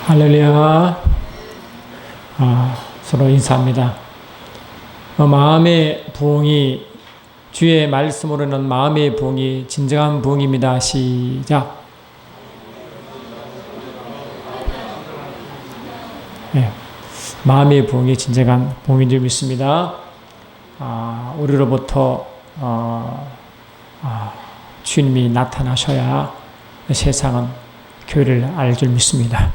할렐루야. 서로 인사합니다. 마음의 부흥이, 주의 말씀으로는 마음의 부흥이 진정한 부흥입니다. 시작. 네, 마음의 부흥이 진정한 부흥인 줄 믿습니다. 우리로부터 주님이 나타나셔야 세상은 교회를 알 줄 믿습니다.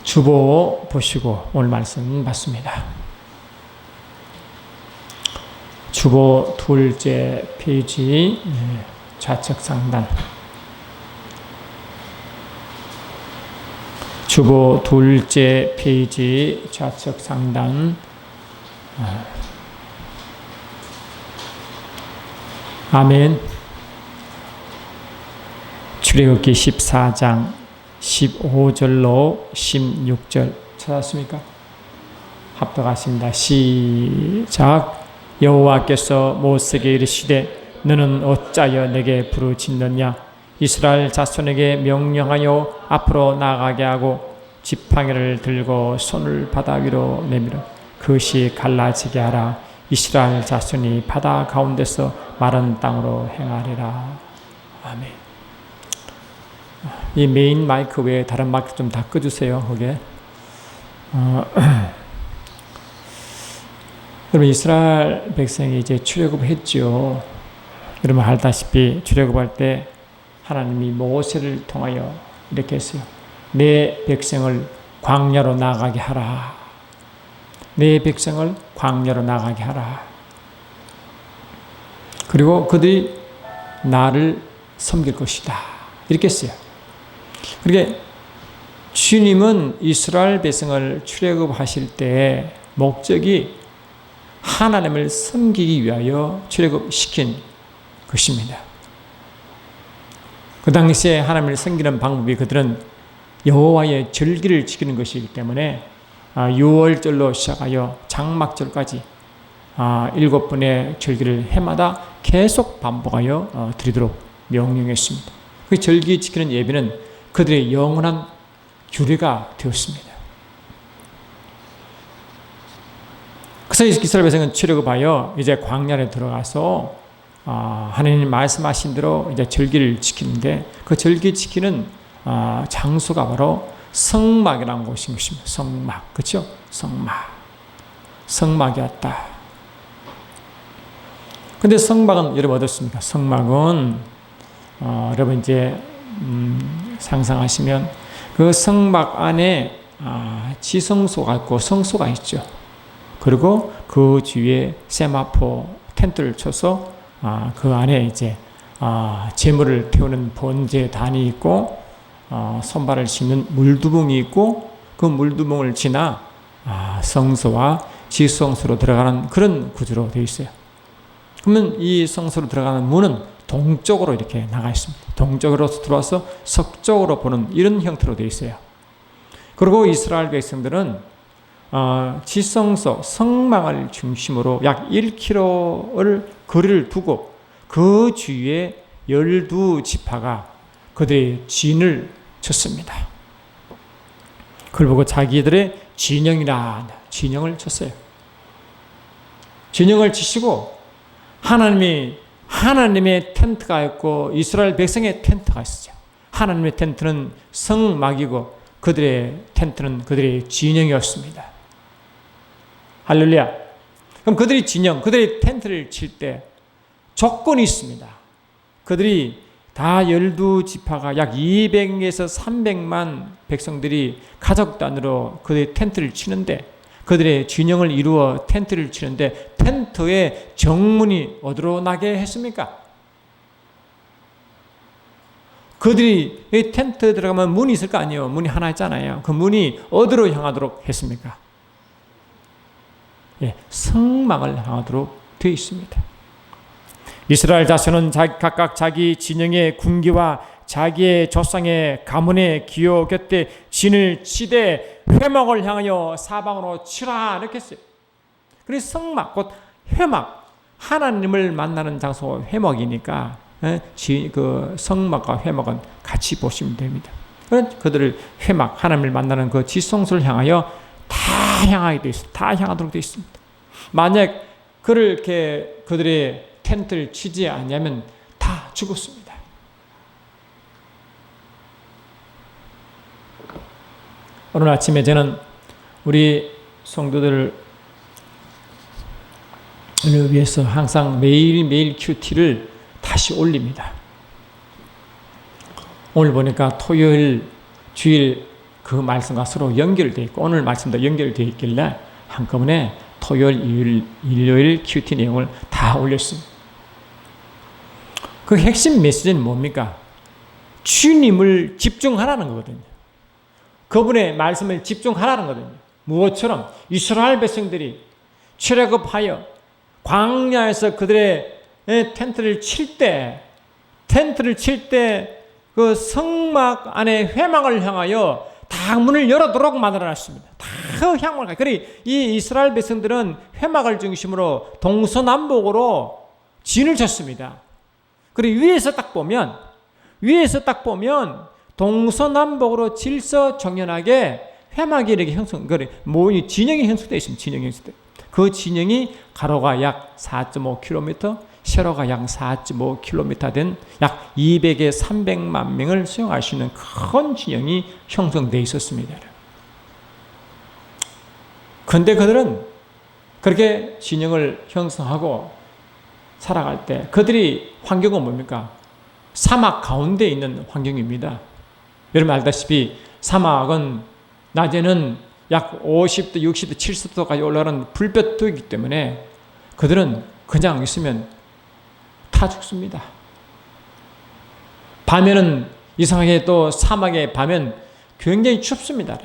주보 보시고 오늘 말씀 받습니다. 주보 둘째 페이지 좌측 상단. 주보 둘째 페이지 좌측 상단. 아멘. 출애굽기 14장 15절로 16절 찾았습니까? 합독하십니다. 시작. 여호와께서 모세에게 이르시되 너는 어찌하여 내게 부르짖느냐? 이스라엘 자손에게 명령하여 앞으로 나아가게 하고 지팡이를 들고 손을 바다 위로 내밀어 그것이 갈라지게 하라. 이스라엘 자손이 바다 가운데서 마른 땅으로 행하리라. 아멘. 이 메인 마이크 외에 다른 마이크 좀 다 꺼주세요. 거기에. 여러분, 이스라엘 백성이 이제 출애굽했죠. 여러분 알다시피 출애굽할 때 하나님이 모세를 통하여 이렇게 했어요. 내 백성을 광야로 나가게 하라. 내 백성을 광야로 나가게 하라. 그리고 그들이 나를 섬길 것이다. 이렇게 했어요. 그러니까 주님은 이스라엘 백성을 출애굽하실 때 목적이 하나님을 섬기기 위하여 출애굽시킨 것입니다. 그 당시에 하나님을 섬기는 방법이 그들은 여호와의 절기를 지키는 것이기 때문에 6월절로 시작하여 장막절까지 7번의 절기를 해마다 계속 반복하여 드리도록 명령했습니다. 그 절기 지키는 예배는 그들의 영원한 규례가 되었습니다. 그래서 이스라엘 백성은 출애굽하여 이제 광야에 들어가서 하나님 말씀하신 대로 이제 절기를 지키는데 그 절기 지키는 장소가 바로 성막이라는 곳인 것입니다. 성막, 그렇죠? 성막이었다. 근데 성막은 여러분 어떻습니까? 성막은 여러분 이제 상상하시면 그 성막 안에 지성소가 있고 성소가 있죠. 그리고 그 주위에 세마포 텐트를 쳐서 그 안에 이제 제물을 태우는 번제단이 있고 손발을 씻는 물두멍이 있고 그 물두멍을 지나 성소와 지성소로 들어가는 그런 구조로 되어 있어요. 그러면 이 성소로 들어가는 문은 동쪽으로 이렇게 나가 있습니다. 동쪽으로 들어와서 서쪽으로 보는 이런 형태로 되어 있어요. 그리고 이스라엘 백성들은 지성소, 성막을 중심으로 약 1km를 거리를 두고 그 주위에 12지파가 그들의 진을 쳤습니다. 그걸 보고 자기들의 진영을 쳤어요. 진영을 치시고 하나님의 텐트가 있고 이스라엘 백성의 텐트가 있었죠. 하나님의 텐트는 성막이고 그들의 텐트는 그들의 진영이었습니다. 할렐루야. 그럼 그들의 텐트를 칠 때 조건이 있습니다. 그들이 다 12지파가 약 200에서 300만 백성들이 가족 단위로 그들의 텐트를 치는데 그들의 진영을 이루어 텐트를 치는데 텐트의 정문이 어디로 나게 했습니까? 그들이 이 텐트에 들어가면 문이 있을 거 아니에요. 문이 하나 있잖아요. 그 문이 어디로 향하도록 했습니까? 성막을 향하도록 되어 있습니다. 이스라엘 자손은 각각 자기 진영의 군기와 자기의 조상의 가문의 기호 곁에 진을 치되 회막을 향하여 사방으로 치라 이렇게 했어요. 그래서 성막, 곧 회막, 하나님을 만나는 장소 회막이니까 그 성막과 회막은 같이 보시면 됩니다. 그들을 회막, 하나님을 만나는 그 지성소를 향하여 다 향하게 되어 있습니다. 다 향하도록 되어 있습니다. 만약 그들의 텐트를 치지 않으면 다 죽었습니다. 오늘 아침에 저는 우리 성도들을 위해서 항상 매일매일 큐티를 다시 올립니다. 오늘 보니까 토요일, 주일 그 말씀과 서로 연결되어 있고 오늘 말씀도 연결되어 있길래 한꺼번에 토요일, 일요일 큐티 내용을 다 올렸습니다. 그 핵심 메시지는 뭡니까? 주님을 집중하라는 거거든요. 그분의 말씀을 집중하라는 거거든요. 무엇처럼? 이스라엘 백성들이 출애굽하여 광야에서 그들의 텐트를 칠 때 그 성막 안에 회막을 향하여 다 문을 열어도록 만들어놨습니다. 다 향막을. 그래 이 이스라엘 백성들은 회막을 중심으로 동서남북으로 진을 쳤습니다. 그래 위에서 딱 보면 동서남북으로 질서정연하게 회막이 이렇게 진영이 형성되어 있습니다. 진영이 형성되어. 그 진영이 가로가 약 4.5km, 세로가 약 4.5km 된 약 200에 300만 명을 수용할 수 있는 큰 진영이 형성되어 있었습니다. 그런데 그들은 그렇게 진영을 형성하고 살아갈 때 그들이 환경은 뭡니까? 사막 가운데 있는 환경입니다. 여러분 알다시피 사막은 낮에는 약 50도, 60도, 70도까지 올라가는 불볕이기 때문에 그들은 그냥 있으면 타 죽습니다. 밤에는 이상하게 또 사막에 밤엔 굉장히 춥습니다.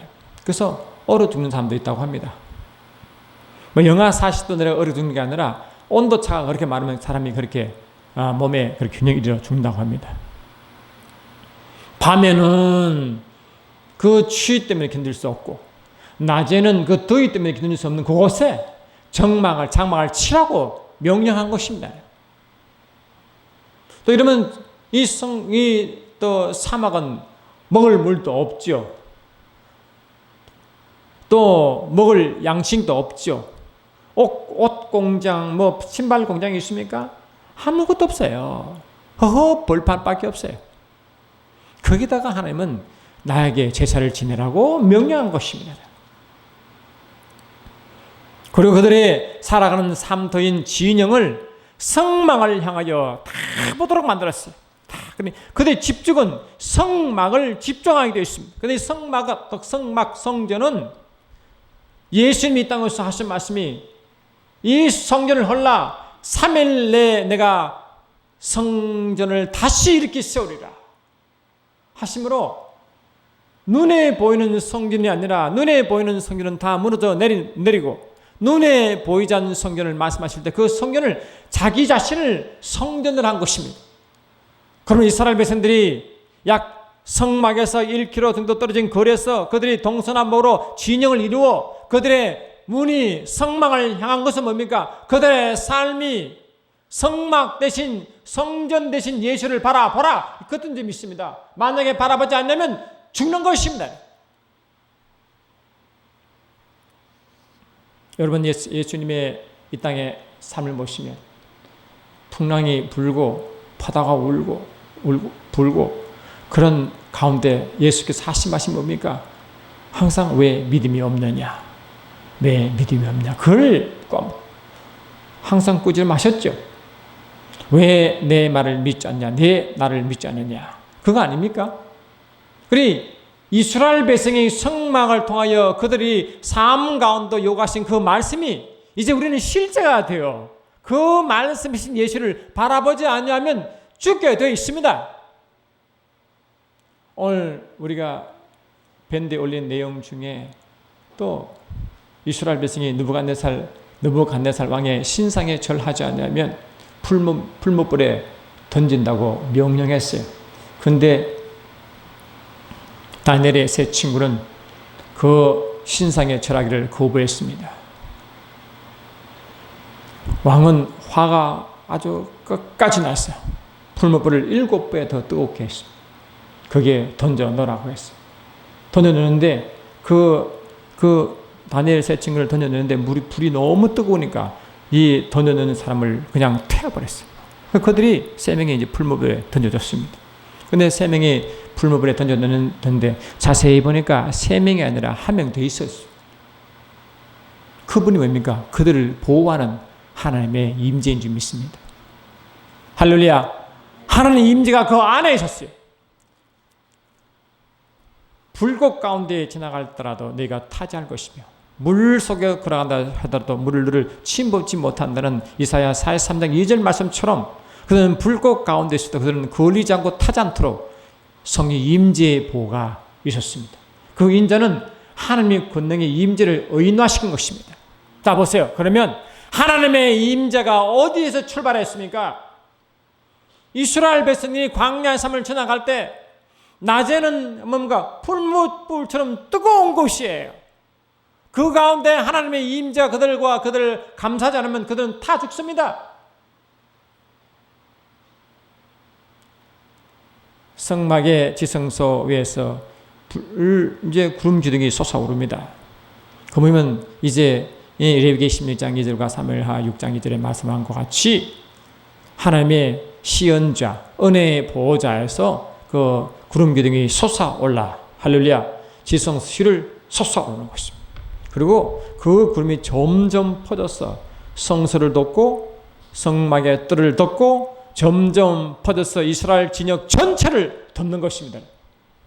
그래서 얼어 죽는 사람도 있다고 합니다. 영하 40도 내려 얼어 죽는 게 아니라 온도차가 그렇게 많으면 사람이 그렇게 몸에 그렇게 균형이 잃어 죽는다고 합니다. 밤에는 그 추위 때문에 견딜 수 없고 낮에는 그 더위 때문에 견딜 수 없는 그곳에 장막을 치라고 명령한 것입니다. 또 이러면 또 사막은 먹을 물도 없죠. 또 먹을 양식도 없죠. 옷 공장, 신발 공장이 있습니까? 아무것도 없어요. 허허 벌판밖에 없어요. 거기다가 하나님은 나에게 제사를 지내라고 명령한 것입니다. 그리고 그들의 살아가는 삶터인 진영을 성막을 향하여 다 보도록 만들었어요. 그들의 집중은 성막을 집중하게 되어 있습니다. 그런데 성막, 성전은 예수님이 이 땅에서 하신 말씀이 이 성전을 헐라 3일 내에 내가 성전을 다시 일으켜 세우리라 하심으로 눈에 보이는 성전이 아니라 눈에 보이는 성전은 다 무너져 내리고 눈에 보이지 않는 성전을 말씀하실 때 그 성전을 자기 자신을 성전을 한 것입니다. 그러면 이스라엘 백성들이 약 성막에서 1km 정도 떨어진 거리에서 그들이 동서남북으로 진영을 이루어 그들의 문이 성막을 향한 것은 뭡니까? 그들의 삶이 성막 대신 성전 대신 예수를 바라보라 그런 점이 있습니다. 만약에 바라보지 않으면 죽는 것입니다. 여러분 예수님의 이 땅의 삶을 보시면 풍랑이 불고 바다가 불고 그런 가운데 예수께서 하신 말씀이 뭡니까? 항상 왜 믿음이 없느냐? 왜 믿음이 없냐? 그걸 항상 꾸짖으셨죠. 왜 내 말을 믿지 않냐? 내 나를 믿지 않느냐? 그거 아닙니까? 그리 이스라엘 백성의 성막을 통하여 그들이 삶 가운데 요구하신 그 말씀이 이제 우리는 실제가 돼요. 그 말씀이신 예수를 바라보지 않으면 죽게 되어 있습니다. 오늘 우리가 밴드에 올린 내용 중에 또 이스라엘 백성이 느부갓네살 왕의 신상에 절하지 않으면 풀무불에 던진다고 명령했어요. 그런데 다니엘의 세 친구는 그 신상에 절하기를 거부했습니다. 왕은 화가 아주 끝까지 났어요. 풀무불을 7배 더 뜨겁게 했습니다. 거기에 던져 넣으라고 했어요. 던져 넣는데 그 다니엘 세 친구를 던져 넣는데 불이 너무 뜨거우니까 이 던져 넣는 사람을 그냥 태워버렸어요. 그들이 세 명이 이제 풀무불에 던져졌습니다. 근데 세 명이 풀무불에 던져 넣는데 자세히 보니까 세 명이 아니라 한 명 더 있었어요. 그분이 뭡니까? 그들을 보호하는 하나님의 임재인 줄 믿습니다. 할렐루야. 하나님의 임재가 그 안에 있었어요. 불꽃 가운데 지나갈더라도 너희가 타지할 것이며 물 속에 걸어간다 하더라도 물을 침범치 못한다는 이사야 43장 2절 말씀처럼 그들은 불꽃 가운데 있어도 그들은 걸리지 않고 타지 않도록 성령의 임재의 보호가 있었습니다. 그 인자는 하나님의 권능의 임재를 의인화시킨 것입니다. 자 보세요. 그러면 하나님의 임재가 어디에서 출발했습니까? 이스라엘 백성이 광야의 삶을 지나갈 때 낮에는 뭔가 풀무불처럼 뜨거운 곳이에요. 그 가운데 하나님의 임재가 그들을 감싸지 않으면 그들은 타 죽습니다. 성막의 지성소 위에서 이제 구름 기둥이 솟아오릅니다. 그러면 이제 레위기 16장 2절과 3월하 6장 2절에 말씀한 것 같이 하나님의 시언자, 은혜의 보호자에서 그 구름 기둥이 솟아올라 할렐루야 지성소를 솟아오르는 것입니다. 그리고 그 구름이 점점 퍼져서 성소를 덮고 성막의 뜰을 덮고 점점 퍼져서 이스라엘 진영 전체를 덮는 것입니다.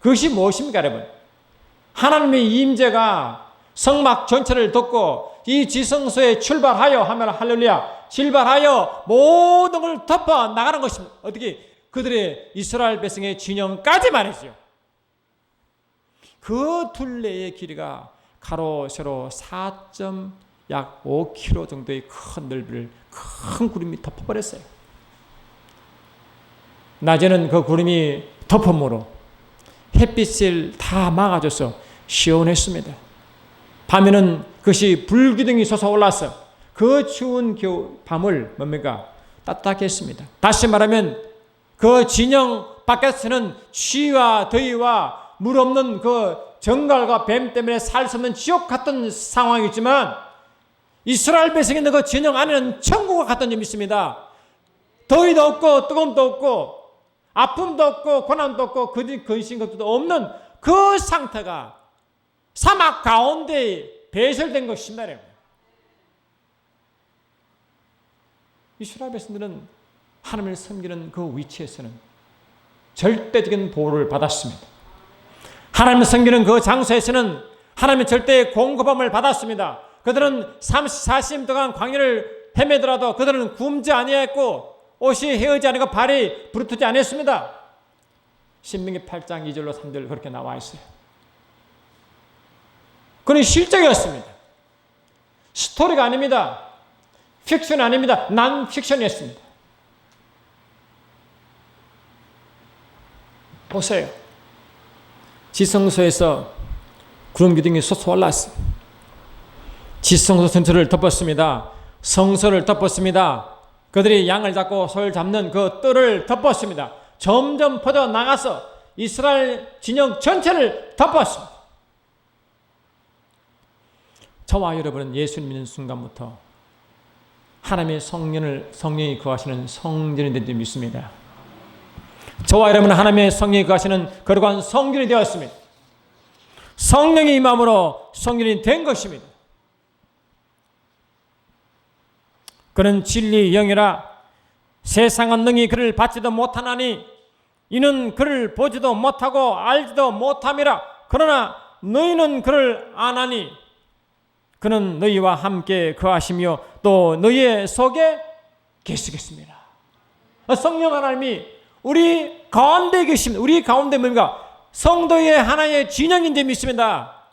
그것이 무엇입니까, 여러분? 하나님의 임재가 성막 전체를 덮고 이 지성소에 출발하여 하면 할렐루야 출발하여 모든 걸 덮어 나가는 것입니다. 어떻게? 그들의 이스라엘 백성의 진영까지 말이죠. 그 둘레의 길이가 가로 세로 4약 5km 정도의 큰 넓이를 큰 구름이 덮어버렸어요. 낮에는 그 구름이 덮음으로 햇빛을 다 막아줘서 시원했습니다. 밤에는 그것이 불기둥이 솟아올라서 그 추운 밤을 뭡니까? 따뜻하게 했습니다. 다시 말하면 그 진영 밖에서는 추위와 더위와 물 없는 그 정갈과 뱀 때문에 살 수 없는 지옥 같은 상황이지만 이스라엘 백성이 있는 그 진영 안에는 천국과 같은 점이 있습니다. 더위도 없고 뜨거움도 없고 아픔도 없고 고난도 없고 근심 것도 없는 그 상태가 사막 가운데 배설된 것입니다. 이스라엘 백성들은 하나님을 섬기는 그 위치에서는 절대적인 보호를 받았습니다. 하나님을 섬기는 그 장소에서는 하나님의 절대의 공급함을 받았습니다. 그들은 40년 동안 광야를 헤매더라도 그들은 굶지 아니했고 옷이 헤어지 않고 발이 부르트지 않았습니다. 신명기 8장 2절로 3절 그렇게 나와 있어요. 그건 실적이었습니다. 스토리가 아닙니다. 픽션 아닙니다. 난 픽션이었습니다. 보세요. 지성소에서 구름 기둥이 솟아올랐어요. 지성소 전체를 덮었습니다. 성소를 덮었습니다. 그들이 양을 잡고 소를 잡는 그 뜰을 덮었습니다. 점점 퍼져 나가서 이스라엘 진영 전체를 덮었습니다. 저와 여러분은 예수를 믿는 순간부터 하나님의 성령이 거하시는 성전이 된 줄 믿습니다. 저와 여러분은 하나님의 성령이 거하시는 거룩한 성전이 되었습니다. 성령의 임함으로 성전이 된 것입니다. 그는 진리의 영이라 세상은 능히 그를 받지도 못하나니 이는 그를 보지도 못하고 알지도 못함이라. 그러나 너희는 그를 아나니 그는 너희와 함께 거하시며 또 너희의 속에 계시겠습니다. 성령 하나님이 우리 가운데 계십니다. 우리 가운데 뭔가 성도의 하나의 진영인 줄 믿습니다.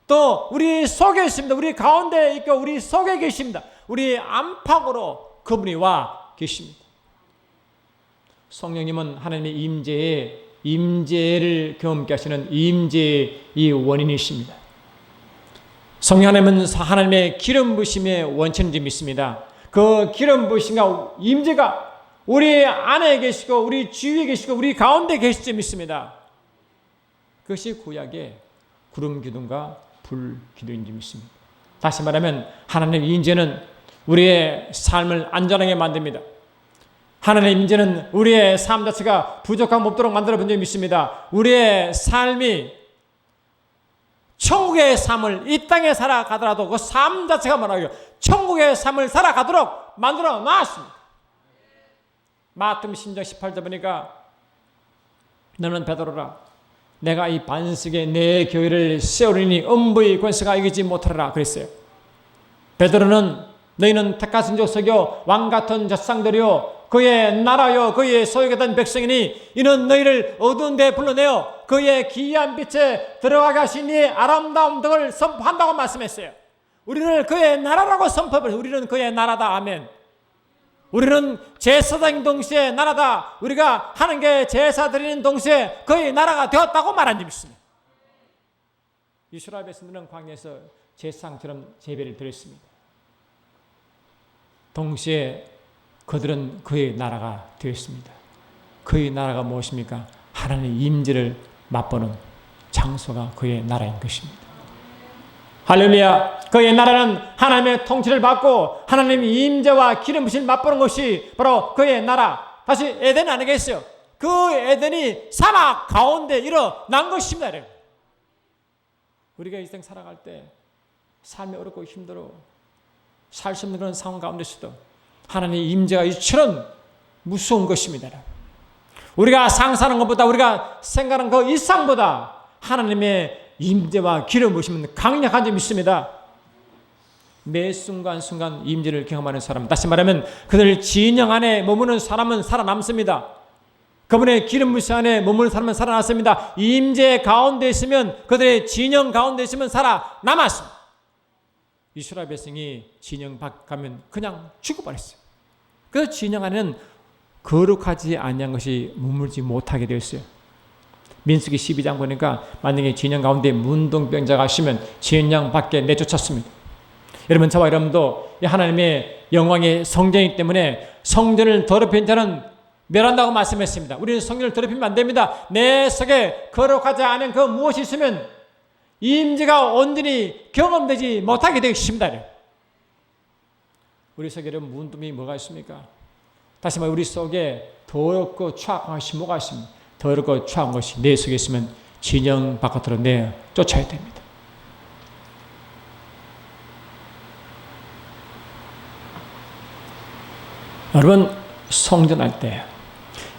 또 우리 속에 있습니다. 우리 가운데 있고 우리 속에 계십니다. 우리 안팎으로 그분이 와 계십니다. 성령님은 하나님의 임재를 경험케 하시는 임재의 이 원인이십니다. 성령 하나님은 하나님의 기름 부심의 원천인 줄 믿습니다. 그 기름 부심과 임재가 우리 안에 계시고 우리 주위에 계시고 우리 가운데 계실 줄 믿습니다. 그것이 구약의 구름 기둥과 불 기둥인 줄 믿습니다. 다시 말하면 하나님의 인재는 우리의 삶을 안전하게 만듭니다. 하나님의 인재는 우리의 삶 자체가 부족함 없도록 만들어 본 줄 믿습니다. 우리의 삶이 천국의 삶을 이 땅에 살아가더라도 그 삶 자체가 뭐라고요? 천국의 삶을 살아가도록 만들어 놨습니다. 마태복음 10장 18절 보니까 너는 베드로라 내가 이 반석에 내 교회를 세우리니 음부의 권세가 이기지 못하리라 그랬어요. 베드로는 너희는 택하신 족속이요 왕같은 젖상들이요 그의 나라요 그의 소유가 된 백성이니 이는 너희를 어두운 데 불러내어 그의 기이한 빛에 들어가게 하신 이 아름다운 등을 선포한다고 말씀했어요. 우리는 그의 나라라고 선포해버려요. 우리는 그의 나라다. 아멘. 우리는 제사장인 동시에 나라다. 우리가 하나님께 제사 드리는 동시에 그의 나라가 되었다고 말한 줄 믿습니다. 이스라엘 백성들은 광야에서 제사장처럼 제배를 드렸습니다. 동시에 그들은 그의 나라가 되었습니다. 그의 나라가 무엇입니까? 하나님의 임재를 맛보는 장소가 그의 나라인 것입니다. 할렐루야. 그의 나라는 하나님의 통치를 받고 하나님의 임재와 기름 부심을 맛보는 것이 바로 그의 나라. 다시 에덴 아니겠어요? 그 에덴이 사막 가운데 일어난 것입니다. 우리가 인생 살아갈 때 삶이 어렵고 힘들어 살 수 없는 그런 상황 가운데서도 하나님의 임재가 이처럼 무서운 것입니다. 우리가 상상하는 것보다 우리가 생각하는 그 이상보다 하나님의 임재와 기름 부심은 강력한 줄 믿습니다. 매 순간순간 임재를 경험하는 사람, 다시 말하면 그들 진영 안에 머무는 사람은 살아남습니다. 그분의 기름 부심 안에 머무는 사람은 살아났습니다. 임재 가운데 있으면 그들의 진영 가운데 있으면 살아남았습니다. 이스라엘 백성이 진영 밖 가면 그냥 죽어버렸어요. 그래서 진영 안에는 거룩하지 아니한 것이 머물지 못하게 되었어요. 민수기 12장 보니까 만약에 진영 가운데 문둥병자가 있으면 진영 밖에 내쫓았습니다. 여러분 저와 여러분도 하나님의 영광의 성전이기 때문에 성전을 더럽힌 자는 멸한다고 말씀했습니다. 우리는 성전을 더럽히면 안 됩니다. 내 속에 거룩하지 않은 그 무엇이 있으면 임재가 온전히 경험되지 못하게 되겠습니다. 우리 속에 여러분 문둥이 뭐가 있습니까? 다시 말해 우리 속에 더럽고 추악한 것이 뭐가 있습니까? 더럽고 추악한 것이 내 속에 있으면 진영 바깥으로 내쫓아야 됩니다. 여러분 성전할 때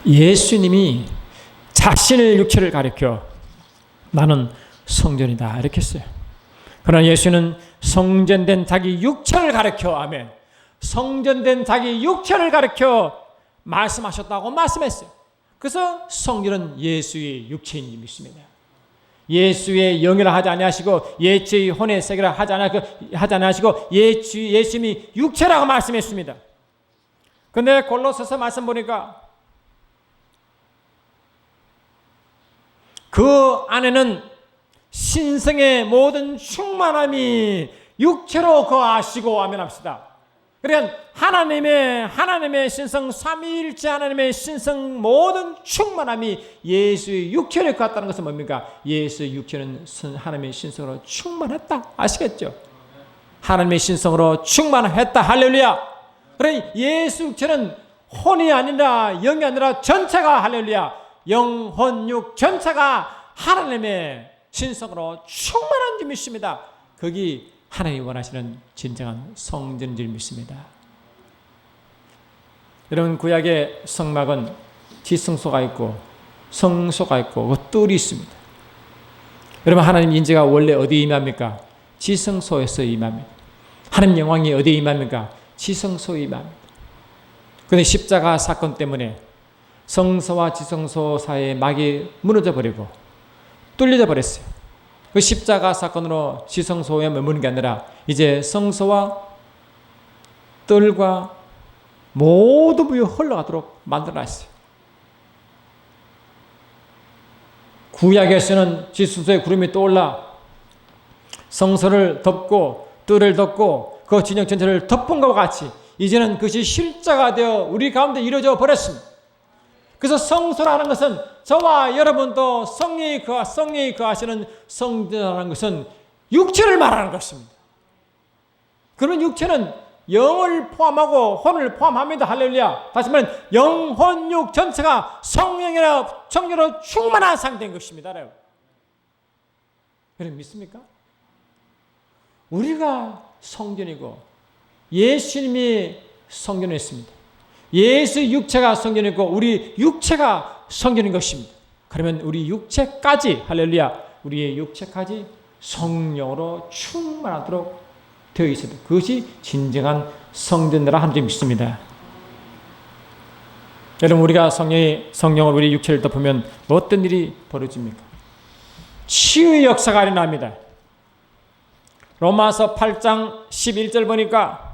예수님이 자신의 육체를 가리켜 나는 성전이다 이렇게 했어요. 그러나 예수는 성전된 자기 육체를 가리켜 아멘. 성전된 자기 육체를 가리켜 말씀하셨다고 말씀했어요. 그래서 성전은 예수의 육체인 줄 믿습니다. 예수의 영이라 하지 아니하시고 예수의 혼의 세계라 하지 아니하시고 예수님이 육체라고 말씀했습니다. 근데 골로새서 말씀 보니까 그 안에는 신성의 모든 충만함이 육체로 거하시고 아멘 합시다. 그러니까 하나님의 신성 삼위일체 하나님의 신성 모든 충만함이 예수의 육체를 갖다는 것은 뭡니까? 예수의 육체는 하나님의 신성으로 충만했다. 아시겠죠? 하나님의 신성으로 충만했다. 할렐루야. 그래 예수 육체는 혼이 아니라 영이 아니라 전체가 할렐루야. 영, 혼, 육 전체가 하나님의 신성으로 충만한 줄 믿습니다. 거기 하나님이 원하시는 진정한 성전인 줄 믿습니다. 여러분 구약의 성막은 지성소가 있고 성소가 있고 그 뜰이 있습니다. 여러분 하나님 인재가 원래 어디에 임합니까? 지성소에서 임합니다. 하나님 영광이 어디에 임합니까? 지성소에 임합니다. 그런데 십자가 사건 때문에 성소와 지성소 사이에 막이 무너져 버리고 뚫려져 버렸어요. 그 십자가 사건으로 지성소에 머무는 게 아니라 이제 성소와 뜰과 모두 부여 흘러가도록 만들어놨어요. 구약에서는 지성소에 구름이 떠올라 성소를 덮고 뜰을 덮고 그 진영 전체를 덮은 것과 같이 이제는 그것이 실자가 되어 우리 가운데 이루어져 버렸습니다. 그래서 성소라는 것은 저와 여러분도 성령이 거하시는 성전이라는 것은 육체를 말하는 것입니다. 그러면 육체는 영을 포함하고 혼을 포함합니다. 할렐루야. 다시 말하면 영혼 육 전체가 성령으로 충만한 상태인 것입니다. 여러분 믿습니까? 우리가 성전이고 예수님이 성전이었습니다. 예수 육체가 성전이고 우리 육체가 성전인 것입니다. 그러면 우리 육체까지 할렐루야 우리의 육체까지 성령으로 충만하도록 되어 있어도 그것이 진정한 성전이라 하는 점 믿습니다. 여러분 우리가 성령을 우리 육체를 덮으면 어떤 일이 벌어집니까? 치유의 역사가 일어납니다. 로마서 8장 11절 보니까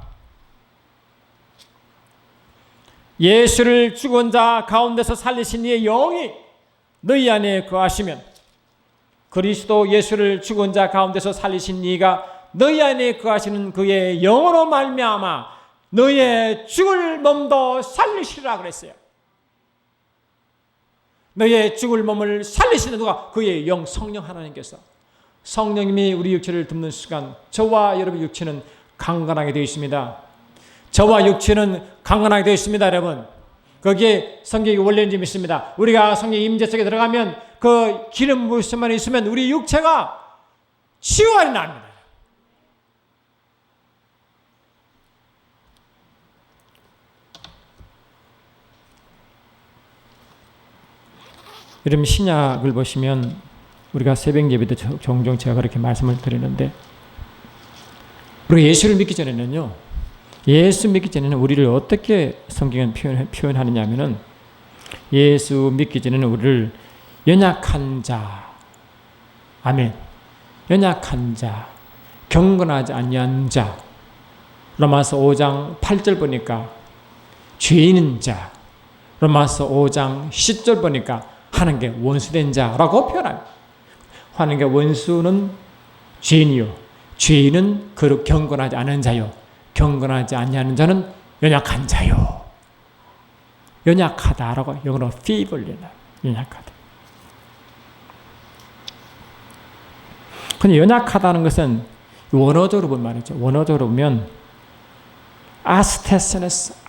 예수를 죽은 자 가운데서 살리신 이의 영이 너희 안에 거하시면 그리스도 예수를 죽은 자 가운데서 살리신 이가 너희 안에 거하시는 그의 영으로 말미암아 너희의 죽을 몸도 살리시리라 그랬어요. 너희의 죽을 몸을 살리시는 누가? 그의 영 성령 하나님께서. 성령님이 우리 육체를 덮는 순간 저와 여러분 육체는 강건하게 되어 있습니다. 저와 육체는 강건하게 되어 있습니다. 여러분 거기에 성경의 원리인지 믿습니다. 우리가 성령 임재 속에 들어가면 그 기름 부으심만 있으면 우리 육체가 치유하리 납니다. 여러분 신약을 보시면 우리가 새벽 예배 때 종종 제가 그렇게 말씀을 드리는데 우리가 예수를 믿기 전에는요. 예수 믿기 전에는 우리를 어떻게 성경은 표현하느냐 하면은 예수 믿기 전에는 우리를 연약한 자 아멘 연약한 자 경건하지 아니한 자 로마서 5장 8절 보니까 죄인인 자 로마서 5장 10절 보니까 하나님께 원수된 자라고 표현합니다. 하나님께 원수는 죄인이요 죄인은 그릇 경건하지 않은 자요 경건하지 아니하는 자는 연약한 자요. 연약하다라고 영어로 feeble 연약하다. 근데 연약하다는 것은 원어적으로 보면 말이죠. 원어적으로 보면 아스테네스라는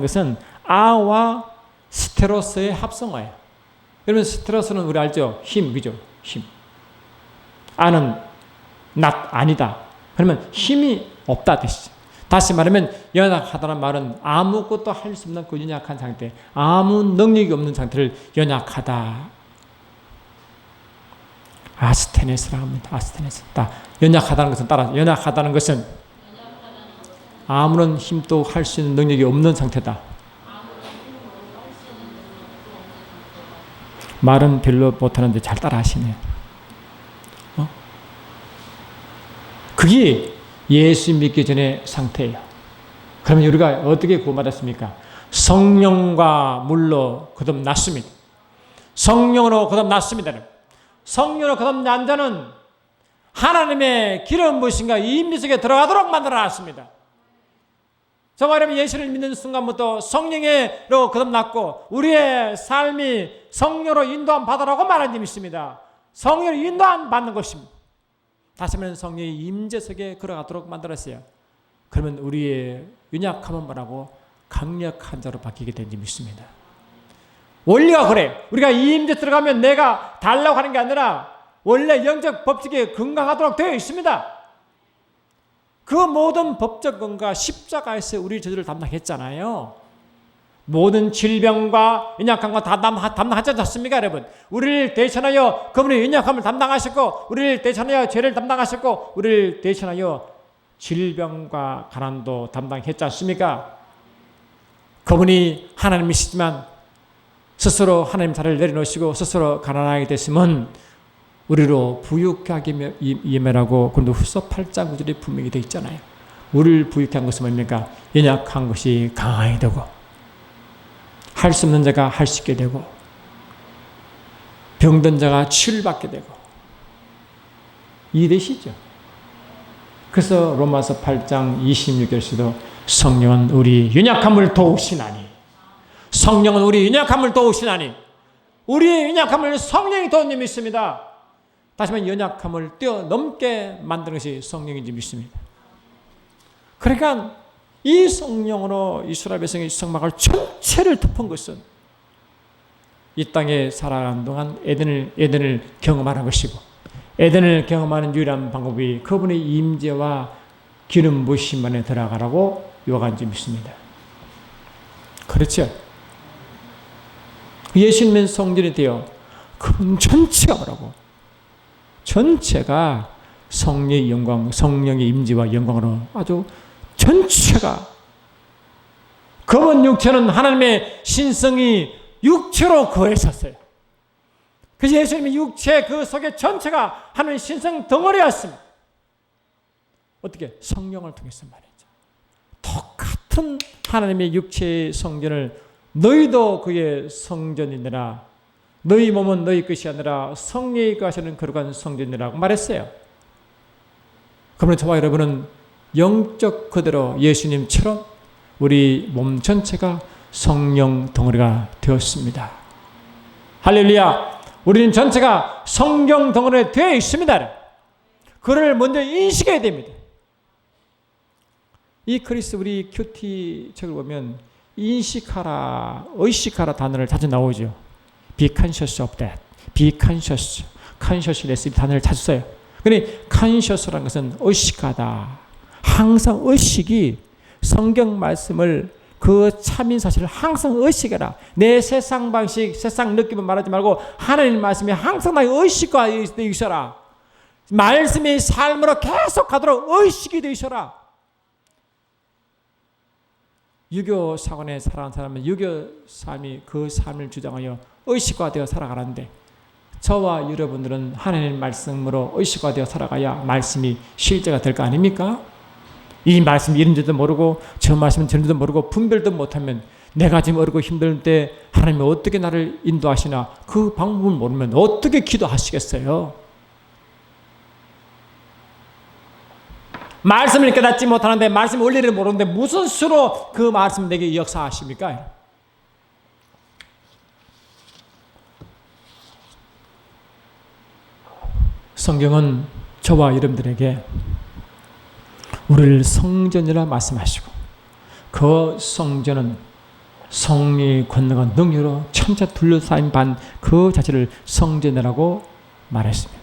것은 아와 스테로스의 합성어예요. 여러분 스테로스는 우리 알죠? 힘, 그죠? 힘. 아는 아니다. 그러면 힘이 없다 뜻이죠. 다시 말하면 연약하다는 말은 아무것도 할 수 없는 그 연약한 상태, 아무 능력이 없는 상태를 연약하다. 아스테네스라고 합니다. 아스테네스. 연약하다는 것은 따라서 연약하다는 것은 아무런 힘도 할 수 있는 능력이 없는 상태다. 말은 별로 못하는데 잘 따라 하시네요. 그게 예수 믿기 전의 상태예요. 그러면 우리가 어떻게 구원받았습니까? 성령과 물로 거듭났습니다. 성령으로 거듭났습니다. 성령으로 거듭난 자는 하나님의 기름 부으심과 임재 속에 들어가도록 만들어놨습니다. 저와 여러분 예수를 믿는 순간부터 성령으로 거듭났고 우리의 삶이 성령으로 인도함 받으라고 말한 점이 있습니다. 성령으로 인도함 받는 것입니다. 다시 말하면 성령의 임재 속에 걸어가도록 만들었어요. 그러면 우리의 연약함은 뭐라고? 강력한 자로 바뀌게 된 점이 있습니다. 원리가 그래. 우리가 이 임재 들어가면 내가 달라고 하는 게 아니라 원래 영적 법칙에 건강하도록 되어 있습니다. 그 모든 법적 건강 십자가에서 우리 저주를 담당했잖아요. 모든 질병과 연약함과 다 담당하지 않습니까, 여러분? 우리를 대신하여 그분의 연약함을 담당하셨고, 우리를 대신하여 죄를 담당하셨고, 우리를 대신하여 질병과 가난도 담당했지 않습니까? 그분이 하나님이시지만 스스로 하나님 자리를 내려놓으시고 스스로 가난하게 됐으면 우리로 부유하게 예매라고 그런데 후서 8장 9절에 분명히 되어 있잖아요. 우리를 부유케 한 것은 뭡니까? 연약한 것이 강하게 되고 할 수 없는 자가 할 수 있게 되고 병든 자가 치유를 받게 되고 이해되시죠? 그래서 로마서 8장 26절에서도 성령은 우리 연약함을 도우시나니, 성령은 우리 연약함을 도우시나니, 우리의 연약함을 성령이 도우는 줄 믿습니다. 다시 말해 연약함을 뛰어넘게 만드는 것이 성령인지 믿습니다. 그러니까 이 성령으로 이스라엘 백성의 성막을 전체를 덮은 것은 이 땅에 살아가는 동안 에덴을 경험하는 것이고, 에덴을 경험하는 유일한 방법이 그분의 임재와 기름 부으심 안에 들어가라고 요한지 믿습니다. 그렇죠? 예수님은 성전이 되어 그분 전체가 뭐라고? 전체가 성령의 영광, 성령의 임재와 영광으로 아주 전체가, 검은 육체는 하나님의 신성이 육체로 거했었어요. 그래서 예수님의 육체 그 속에 전체가 하나님의 신성 덩어리였습니다. 어떻게? 성령을 통해서 말이죠. 똑같은 하나님의 육체의 성전을 너희도 그의 성전이니라, 너희 몸은 너희 것이 아니라 성령의 것이라는 거룩한 성전이라고 말했어요. 그러면 저와 여러분은 영적 그대로 예수님처럼 우리 몸 전체가 성령 덩어리가 되었습니다. 할렐루야! 우리는 전체가 성령 덩어리에 되어 있습니다. 그를 먼저 인식해야 됩니다. 이 그리스 우리 큐티 책을 보면 인식하라, 의식하라 단어를 자주 나오죠. Be conscious of that. Be conscious. consciousness 이 단어를 자주 써요. 근데 conscious라는 것은 의식하다. 항상 의식이 성경 말씀을 그 참인 사실을 항상 의식해라. 내 세상 방식, 세상 느낌을 말하지 말고 하나님 말씀이 항상 나의 의식과 되어 있어라. 말씀이 삶으로 계속 가도록 의식이 되어 있어라. 유교 사관에 살아가는 사람은 유교 삶이 그 삶을 주장하여 의식화되어 살아가는데, 저와 여러분들은 하나님 말씀으로 의식화되어 살아가야 말씀이 실제가 될 거 아닙니까? 이 말씀이 이런지도 모르고 저 말씀은 저런지도 모르고 분별도 못하면 내가 지금 어렵고 힘들 때 하나님이 어떻게 나를 인도하시나 그 방법을 모르면 어떻게 기도하시겠어요? 말씀을 깨닫지 못하는데, 말씀 원리를 모르는데 무슨 수로 그 말씀 내게 역사하십니까? 성경은 저와 여러분들에게 우리를 성전이라 말씀하시고, 그 성전은 성령의 권능과 능력으로 천차 둘러싸인 반 그 자체를 성전이라고 말했습니다.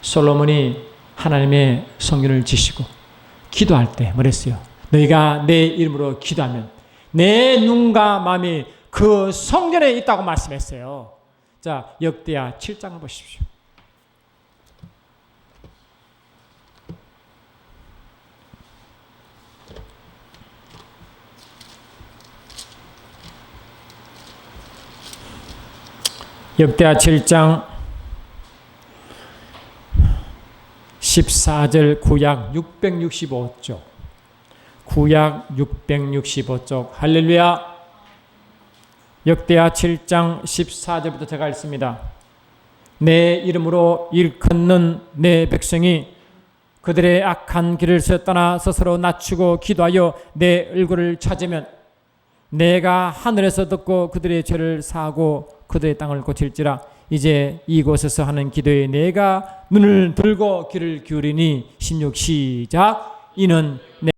솔로몬이 하나님의 성전을 지시고 기도할 때 뭐랬어요? 너희가 내 이름으로 기도하면 내 눈과 마음이 그 성전에 있다고 말씀했어요. 자, 역대하 7장을 보십시오. 역대하 7장 14절, 구약 665쪽, 구약 665쪽. 할렐루야. 역대하 7장 14절부터 제가 읽습니다. 내 이름으로 일컫는 내 백성이 그들의 악한 길을 떠나 스스로 낮추고 기도하여 내 얼굴을 찾으면 내가 하늘에서 듣고 그들의 죄를 사하고 그들의 땅을 고칠지라. 이제 이곳에서 하는 기도에 내가 눈을 들고 귀를 기울이니 16 시작. 이는 내